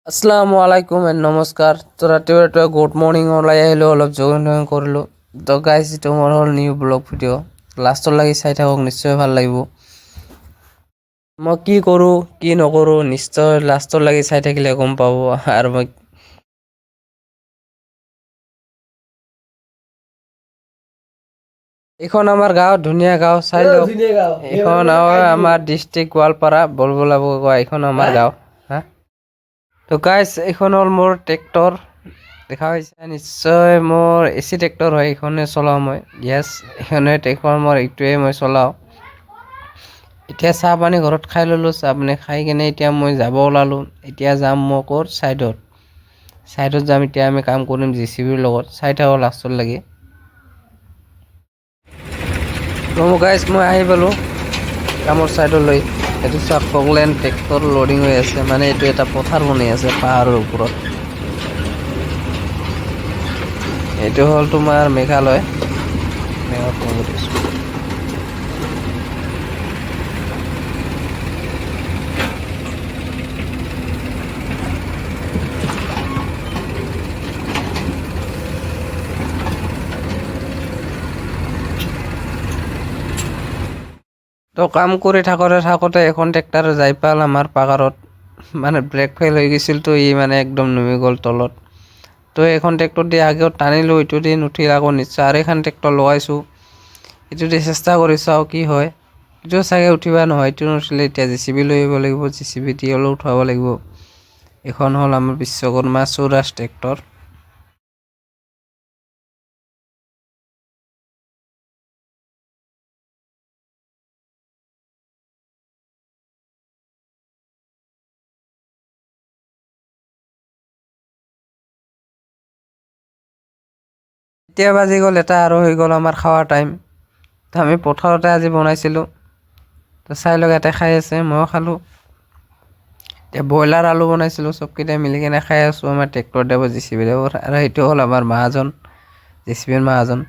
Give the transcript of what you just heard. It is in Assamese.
আসসালামু আলাইকুম এণ্ড নমস্কাৰ তো ৰাতিপুৱা গুড মৰ্ণিং ওলাই আহিলোঁ অলপ জগিং কৰিলোঁ তো গাইজ এইটো মোৰ হ'ল নিউ ব্লগ ভিডিঅ' লাষ্টলৈকে চাই থাকক নিশ্চয় ভাল লাগিব মই কি কৰোঁ কি নকৰোঁ নিশ্চয় লাষ্টলৈকে চাই থাকিলে গম পাব আৰু মই এইখন আমাৰ গাঁও ধুনীয়া গাঁও চাই লওক এইখন আমাৰ ডিষ্ট্ৰিক্ট গোৱালপাৰা বলবলা কোৱা এইখন আমাৰ গাঁও হা তো গাইজ এইখন হ'ল মোৰ ট্ৰেক্টৰ দেখা পাইছে নিশ্চয় মোৰ এচি ট্ৰেক্টৰ হয় এইখনে চলাওঁ মই য়েছ এইখনে ট্ৰেক্টৰ মোৰ এইটোৱে মই চলাওঁ এতিয়া চাহ পানী ঘৰত খাই ল'লোঁ চাহ পানী খাই কিনে এতিয়া মই যাব ওলালোঁ এতিয়া যাম মই ক'ত ছাইডত যাম এতিয়া আমি কাম কৰিম JCBৰ লগত চাই থাকোঁ লাষ্টলৈকে তো গাইজ মই আহি পালোঁ কামৰ ছাইডলৈ এইটো চাওক ফগলেন ট্ৰেক্টৰ লোডিং হৈ আছে মানে এইটো এটা পথাৰ বনাই আছে পাহাৰৰ ওপৰত এইটো হ'ল তোমাৰ মেঘালয় তো কাম কৰি থাকোঁতে এখন ট্ৰেক্টৰ যাই পাল আমাৰ পাকাৰত মানে ব্ৰেক ফেইল হৈ গৈছিল তো ই মানে একদম নুমি গ'ল তলত তো এখন ট্ৰেক্টৰ দি আগেও টানিলোঁ এইটো দি নুঠিল আকৌ নিশ্চয় আৰু এখন ট্ৰেক্টৰ লগাইছোঁ এইটো দি চেষ্টা কৰি চাওঁ কি হয় এইটো চাগে উঠিবা নহয় এইটো নুঠিলে এতিয়া JCB লৈ আহিব লাগিব JCB দি হ'লেও উঠাব লাগিব এইখন হ'ল আমাৰ বিশ্বকৰ্মা স্বৰাজ ট্ৰেক্টৰ এতিয়া বাজি গ'ল এটা আৰু হৈ গ'ল আমাৰ খোৱা টাইম তো আমি পথাৰতে আজি বনাইছিলোঁ তো চাই লওক ইয়াতে খাই আছে ময়ো খালোঁ এতিয়া ব্ৰইলাৰ আলু বনাইছিলোঁ চবকেইটাই মিলি কিনে খাই আছোঁ আমাৰ ট্ৰেক্টৰ দেৱ JCB দেৱৰ আৰু সেইটো হ'ল আমাৰ মহাজন JCBৰ মহাজন